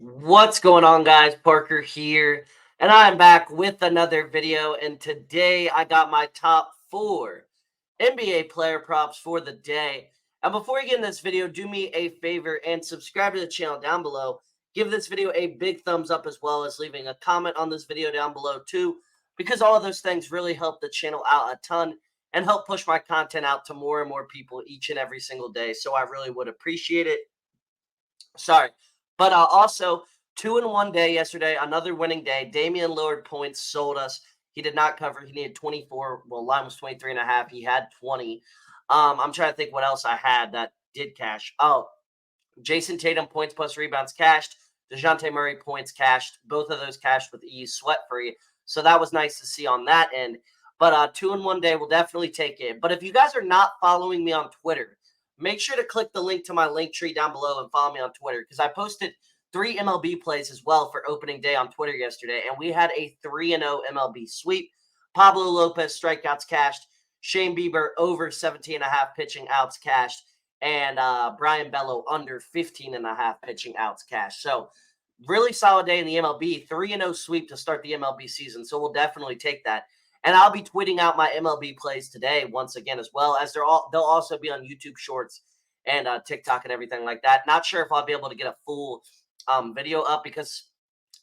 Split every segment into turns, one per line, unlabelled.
What's going on, guys? Parker here, and I'm back with another video. And today I got my top four NBA player props for the day. And before you get in this video, do me a favor and subscribe to the channel down below. Give this video a big thumbs up, as well as leaving a comment on this video down below too, because all of those things really help the channel out a ton and help push my content out to more and more people each and every single day. So I really would appreciate it. Sorry. But also, 2 in 1 day yesterday, another winning day. Damian Lillard points sold us. He did not cover. He needed 24. Well, line was 23 and a half. He had 20. I'm trying to think what else I had that did cash. Oh, Jason Tatum points plus rebounds cashed. DeJounte Murray points cashed. Both of those cashed with ease, sweat free. So that was nice to see on that end. But 2 in 1 day will definitely take it. But if you guys are not following me on Twitter, make sure to click the link to my link tree down below and follow me on Twitter, because I posted 3 MLB plays as well for opening day on Twitter yesterday, and we had a 3-0 MLB sweep. Pablo Lopez strikeouts cashed, Shane Bieber over 17.5 pitching outs cashed, and Brian Bello under 15.5 pitching outs cashed. So really solid day in the MLB, 3-0 sweep to start the MLB season. So we'll definitely take that. And I'll be tweeting out my MLB plays today once again, as well as they'll also be on YouTube Shorts and TikTok and everything like that. Not sure if I'll be able to get a full video up, because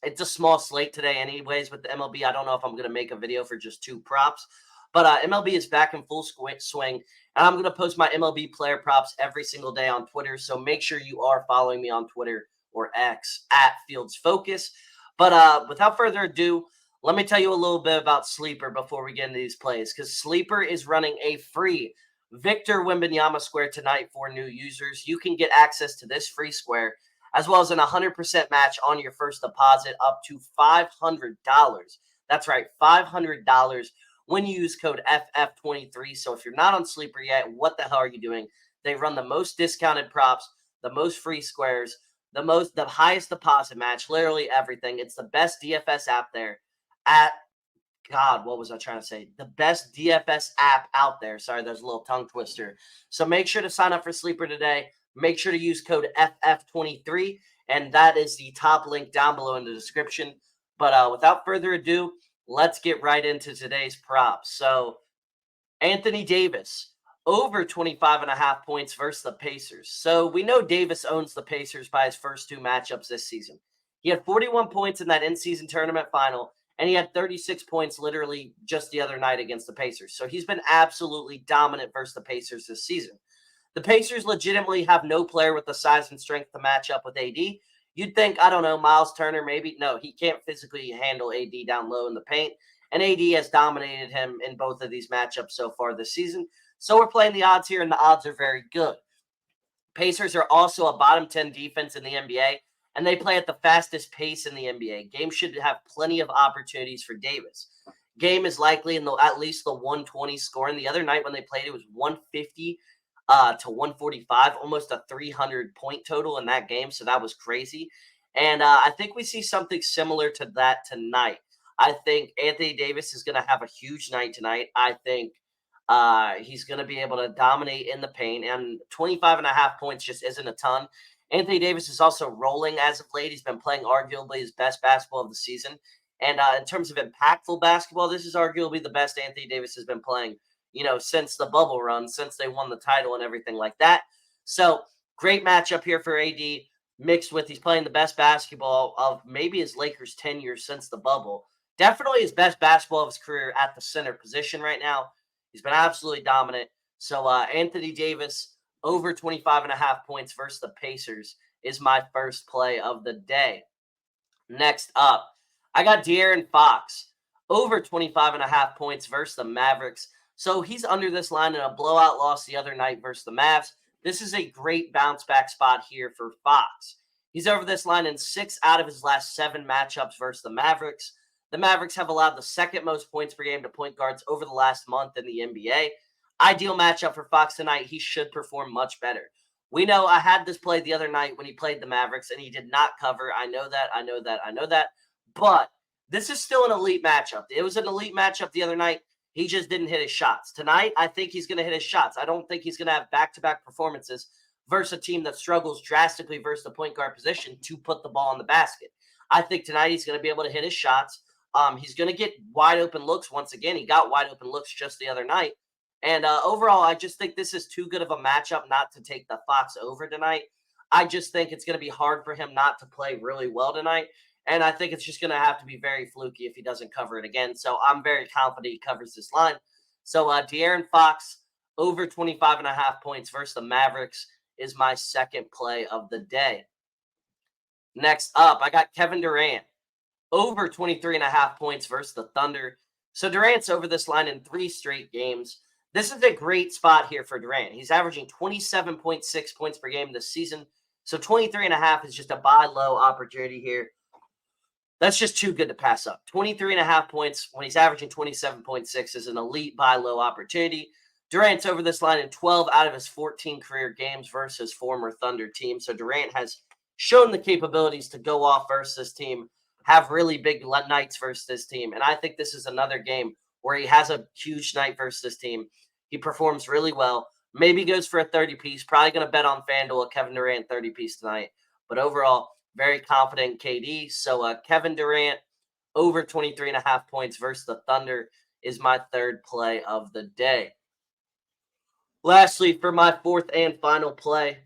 it's a small slate today anyways with the MLB. I don't know if I'm going to make a video for just 2 props. But MLB is back in full swing, and I'm going to post my MLB player props every single day on Twitter. So make sure you are following me on Twitter or X at Fields Focus. But without further ado, let me tell you a little bit about Sleeper before we get into these plays, because Sleeper is running a free Victor Wembanyama square tonight for new users. You can get access to this free square, as well as an 100% match on your first deposit up to $500. That's right, $500 when you use code FF23. So if you're not on Sleeper yet, what the hell are you doing? They run the most discounted props, the most free squares, the highest deposit match, literally everything. It's the best DFS app there. What was I trying to say? The best DFS app out there. Sorry, there's a little tongue twister. So make sure to sign up for Sleeper today. Make sure to use code FF23, and that is the top link down below in the description. But without further ado, let's get right into today's props. So Anthony Davis, over 25.5 points versus the Pacers. So we know Davis owns the Pacers by his first 2 matchups this season. He had 41 points in that in-season tournament final, and he had 36 points literally just the other night against the Pacers. So he's been absolutely dominant versus the Pacers this season. The Pacers legitimately have no player with the size and strength to match up with AD. You'd think, I don't know, Miles Turner maybe. No, he can't physically handle AD down low in the paint. And AD has dominated him in both of these matchups so far this season. So we're playing the odds here, and the odds are very good. Pacers are also a bottom 10 defense in the NBA, and they play at the fastest pace in the NBA. Game should have plenty of opportunities for Davis. Game is likely in at least the 120 scoring. The other night when they played, it was 150 to 145, almost a 300-point total in that game. So that was crazy. And I think we see something similar to that tonight. I think Anthony Davis is going to have a huge night tonight. I think he's going to be able to dominate in the paint, and 25.5 points just isn't a ton. Anthony Davis is also rolling as of late. He's been playing arguably his best basketball of the season. And in terms of impactful basketball, this is arguably the best Anthony Davis has been playing, since the bubble run, since they won the title and everything like that. So great matchup here for AD, mixed with he's playing the best basketball of maybe his Lakers tenure since the bubble. Definitely his best basketball of his career at the center position right now. He's been absolutely dominant. So Anthony Davis, over 25.5 points versus the Pacers, is my first play of the day. Next up, I got DeAaron Fox, over 25.5 points versus the Mavericks. So he's under this line in a blowout loss the other night versus the Mavs. This is a great bounce back spot here for Fox. He's over this line in 6 out of his last 7 matchups versus the Mavericks. The Mavericks have allowed the second most points per game to point guards over the last month in the NBA. Ideal matchup for Fox tonight. He should perform much better. We know I had this play the other night when he played the Mavericks, and he did not cover. I know that. But this is still an elite matchup. It was an elite matchup the other night. He just didn't hit his shots. Tonight, I think he's going to hit his shots. I don't think he's going to have back-to-back performances versus a team that struggles drastically versus the point guard position to put the ball in the basket. I think tonight he's going to be able to hit his shots. He's going to get wide open looks once again. He got wide open looks just the other night. And overall, I just think this is too good of a matchup not to take the Fox over tonight. I just think it's going to be hard for him not to play really well tonight. And I think it's just going to have to be very fluky if he doesn't cover it again. So I'm very confident he covers this line. So DeAaron Fox over 25.5 points versus the Mavericks is my second play of the day. Next up, I got Kevin Durant over 23.5 points versus the Thunder. So Durant's over this line in 3 straight games. This is a great spot here for Durant. He's averaging 27.6 points per game this season. So 23.5 is just a buy low opportunity here. That's just too good to pass up. 23.5 points when he's averaging 27.6 is an elite buy low opportunity. Durant's over this line in 12 out of his 14 career games versus former Thunder team. So Durant has shown the capabilities to go off versus this team, have really big nights versus this team. And I think this is another game where he has a huge night versus this team. He performs really well. Maybe goes for a 30-piece. Probably going to bet on Fanduel a Kevin Durant 30-piece tonight. But overall, very confident in KD. So Kevin Durant over 23.5 points versus the Thunder is my third play of the day. Lastly, for my fourth and final play,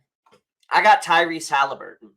I got Tyrese Haliburton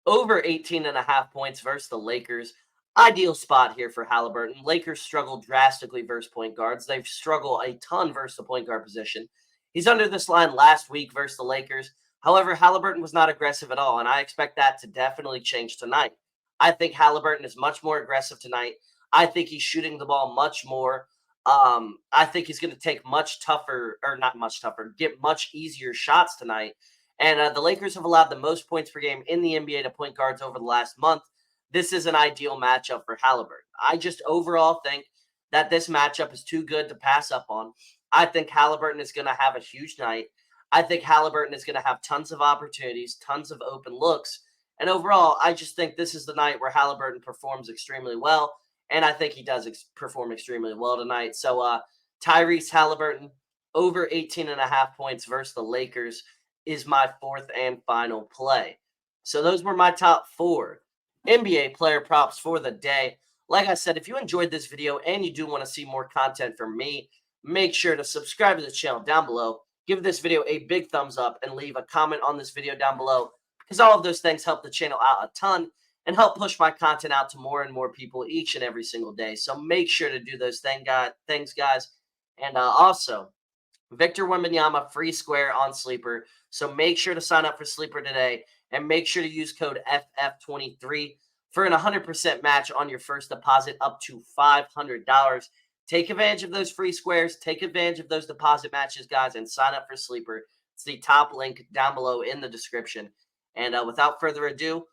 over 18.5 points versus the Lakers. Ideal spot here for Haliburton. Lakers struggle drastically versus point guards. They've struggled a ton versus the point guard position. He's under this line last week versus the Lakers. However, Haliburton was not aggressive at all, and I expect that to definitely change tonight. I think Haliburton is much more aggressive tonight. I think he's shooting the ball much more. I think he's going to take much tougher, or not much tougher, get much easier shots tonight. And the Lakers have allowed the most points per game in the NBA to point guards over the last month. This is an ideal matchup for Haliburton. I just overall think that this matchup is too good to pass up on. I think Haliburton is going to have a huge night. I think Haliburton is going to have tons of opportunities, tons of open looks. And overall, I just think this is the night where Haliburton performs extremely well. And I think he does perform extremely well tonight. So Tyrese Haliburton over 18.5 points versus the Lakers is my fourth and final play. So those were my top 4 NBA player props for the day. Like I said, if you enjoyed this video and you do want to see more content from me, make sure to subscribe to the channel down below. Give this video a big thumbs up and leave a comment on this video down below, because all of those things help the channel out a ton and help push my content out to more and more people each and every single day. So make sure to do those things, guys. And also, Victor Wembanyama free square on Sleeper. So make sure to sign up for Sleeper today and make sure to use code FF23 for an 100% match on your first deposit up to $500. Take advantage of those free squares. Take advantage of those deposit matches, guys, and sign up for Sleeper. It's the top link down below in the description. And without further ado,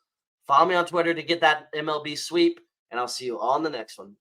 follow me on Twitter to get that MLB sweep, and I'll see you all in the next one.